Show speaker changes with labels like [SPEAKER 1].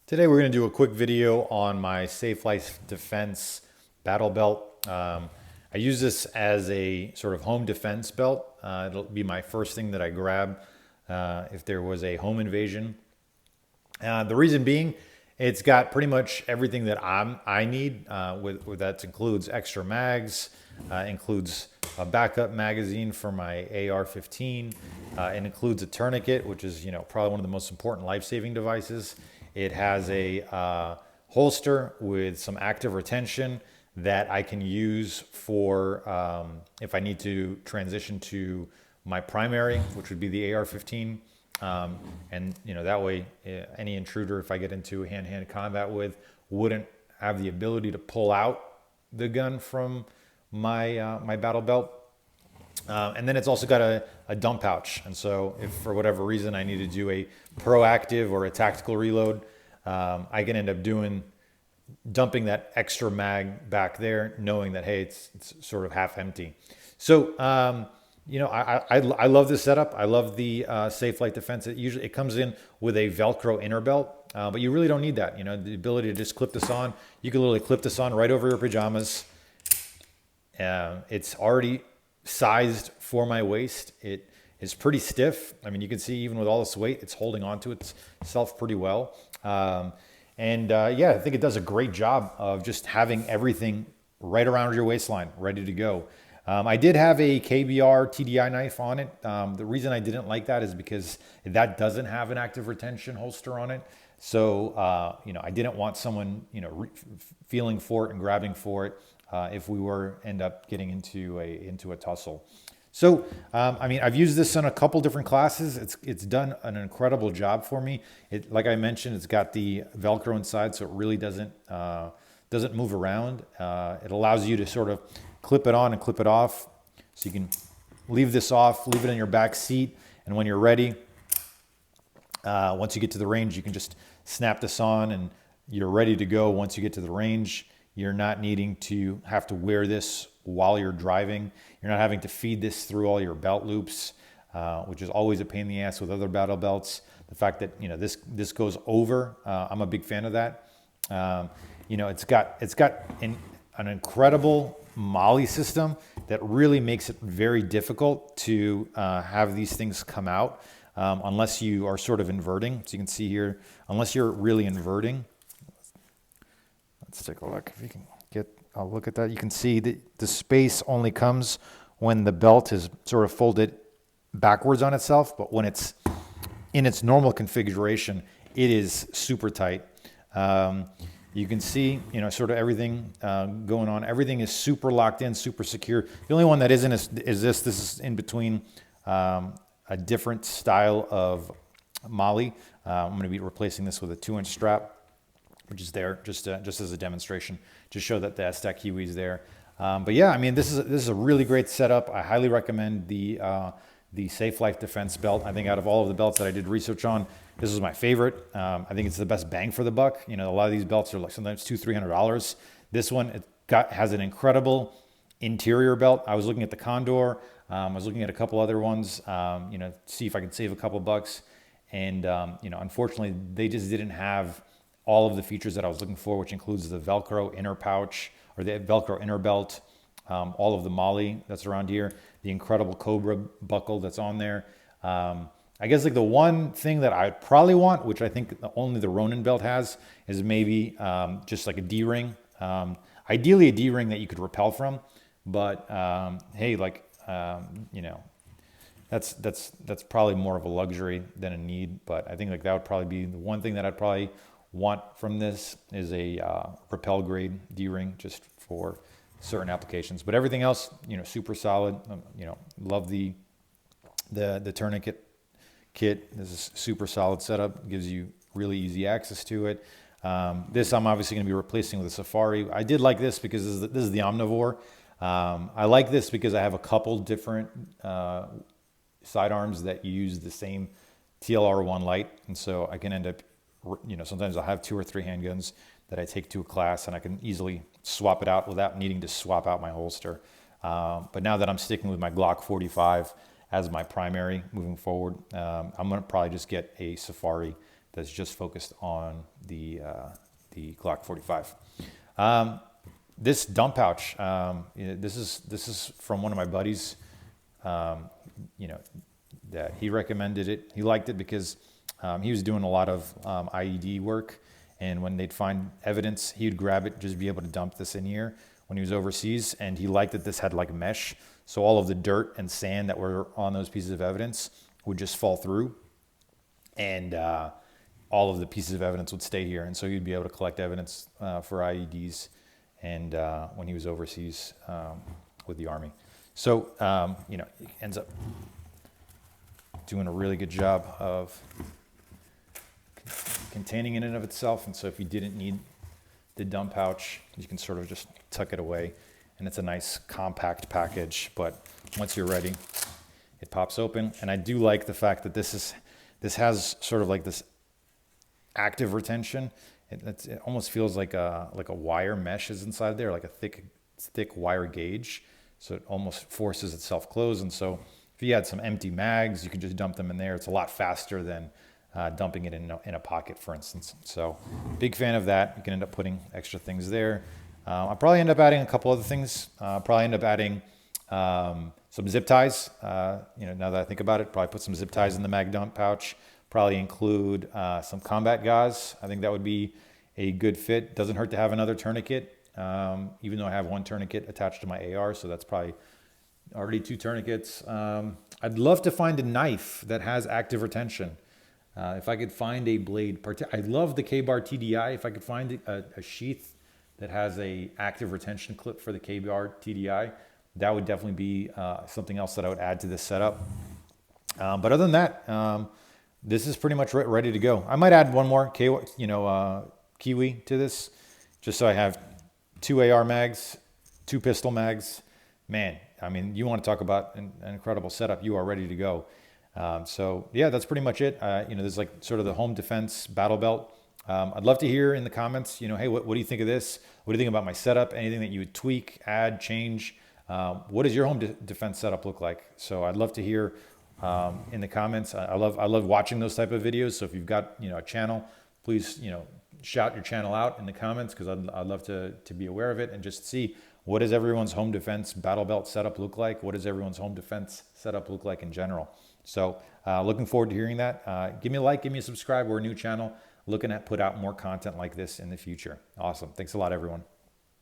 [SPEAKER 1] Today we're going to do a quick video on my Safelife Defense battle belt. I use this as a sort of home defense belt. It'll be my first thing that I grab if there was a home invasion. The reason being, it's got pretty much everything that I need. With that includes extra mags, includes a backup magazine for my AR-15. It includes a tourniquet, which is probably one of the most important life-saving devices. It has a holster with some active retention that I can use for if I need to transition to my primary, which would be the AR-15. And that way any intruder, if I get into hand-to-hand combat with, wouldn't have the ability to pull out the gun from my my battle belt. And then it's also got a dump pouch. And so if for whatever reason I need to do a proactive or a tactical reload, I can end up dumping that extra mag back there, knowing that, hey, it's sort of half empty. So, I love this setup. I love the Safelife Defense. It comes in with a Velcro inner belt, but you really don't need that. The ability to just clip this on. You can literally clip this on right over your pajamas. It's already sized for my waist. It is pretty stiff. I mean, you can see even with all this weight, it's holding onto itself pretty well. Yeah, I think it does a great job of just having everything right around your waistline, ready to go. I did have a KBR TDI knife on it. The reason I didn't like that is because that doesn't have an active retention holster on it. So, I didn't want someone, feeling for it and grabbing for it if we end up getting into a tussle. So, I've used this on a couple different classes. It's done an incredible job for me. Like I mentioned, it's got the Velcro inside, so it really doesn't move around. It allows you to sort of clip it on and clip it off. So you can leave this off, leave it in your back seat, and when you're ready, once you get to the range, you can just snap this on and you're ready to go. Once you get to the range, you're not needing to have to wear this while you're driving. You're not having to feed this through all your belt loops, which is always a pain in the ass with other battle belts. The fact that this goes over, I'm a big fan of that. It's got an incredible MOLLE system that really makes it very difficult to have these things come out unless you are sort of inverting. So you can see here, unless you're really inverting. Let's take a look. If you can get a look at that, you can see that the space only comes when the belt is sort of folded backwards on itself, but when it's in its normal configuration, it is super tight. You can see, sort of everything going on. Everything is super locked in, super secure. The only one that isn't is this. This is in between a different style of MOLLE. I'm going to be replacing this with a 2-inch strap, which is there just as a demonstration, to show that the Aztec Kiwi is there. But yeah, this is a really great setup. I highly recommend the Safelife Defense belt. I think out of all of the belts that I did research on, this is my favorite. I think it's the best bang for the buck. A lot of these belts are like sometimes $200-300. This one has an incredible interior belt. I was looking at the Condor. I was looking at a couple other ones. See if I could save a couple bucks. And unfortunately, they just didn't have all of the features that I was looking for, which includes the Velcro inner pouch or the Velcro inner belt, all of the MOLLE that's around here, the incredible Cobra buckle that's on there. I guess like the one thing that I'd probably want, which I think only the Ronin belt has, is maybe just like a D-ring. Ideally a D-ring that you could rappel from, but hey, that's probably more of a luxury than a need. But I think like that would probably be the one thing that I'd probably want from this is a rappel grade D-ring, just for certain applications. But everything else, super solid. Love the tourniquet kit. This is super solid setup. Gives you really easy access to it. This I'm obviously going to be replacing with a Safari. I did like this because this is the Omnivore. I like this because I have a couple different sidearms that use the same TLR1 light, and so I can end up, sometimes I'll have 2 or 3 handguns that I take to a class, and I can easily swap it out without needing to swap out my holster. But now that I'm sticking with my Glock 45 as my primary moving forward, I'm going to probably just get a Safari that's just focused on the Glock 45. This dump pouch, this is from one of my buddies. That he recommended it. He liked it because he was doing a lot of IED work, and when they'd find evidence, he would grab it, just be able to dump this in here when he was overseas. And he liked that this had like mesh, so all of the dirt and sand that were on those pieces of evidence would just fall through, and all of the pieces of evidence would stay here. And so you'd be able to collect evidence for IEDs and when he was overseas with the Army. So, it ends up doing a really good job of containing in and of itself. And so if you didn't need the dump pouch, you can sort of just tuck it away. And it's a nice compact package, but once you're ready, it pops open. And I do like the fact that this has sort of like this active retention. It almost feels like a wire mesh is inside there, like a thick wire gauge. So it almost forces itself closed. And so if you had some empty mags, you can just dump them in there. It's a lot faster than dumping it in a pocket, for instance. So big fan of that. You can end up putting extra things there. I'll probably end up adding a couple other things. Probably end up adding some zip ties. Now that I think about it, probably put some zip ties in the mag dump pouch. Probably include some combat gauze. I think that would be a good fit. Doesn't hurt to have another tourniquet, even though I have one tourniquet attached to my AR, so that's probably already 2 tourniquets. I'd love to find a knife that has active retention. If I could find a blade, I love the K-Bar TDI. If I could find a sheath that has a active retention clip for the K-Bar TDI, that would definitely be something else that I would add to this setup. But other than that, this is pretty much ready to go. I might add one more Kiwi to this, just so I have 2 AR mags, 2 pistol mags. Man, I mean, you want to talk about an incredible setup. You are ready to go. So yeah, that's pretty much it. There's like sort of the home defense battle belt. I'd love to hear in the comments, hey, what do you think of this? What do you think about my setup? Anything that you would tweak, add, change? What does your home defense setup look like? So I'd love to hear in the comments. I love watching those type of videos. So if you've got, a channel, please, shout your channel out in the comments, because I'd love to be aware of it and just see, what does everyone's home defense battle belt setup look like? What does everyone's home defense setup look like in general? So looking forward to hearing that. Give me a like, give me a subscribe. We're a new channel looking at put out more content like this in the future. Awesome. Thanks a lot, everyone.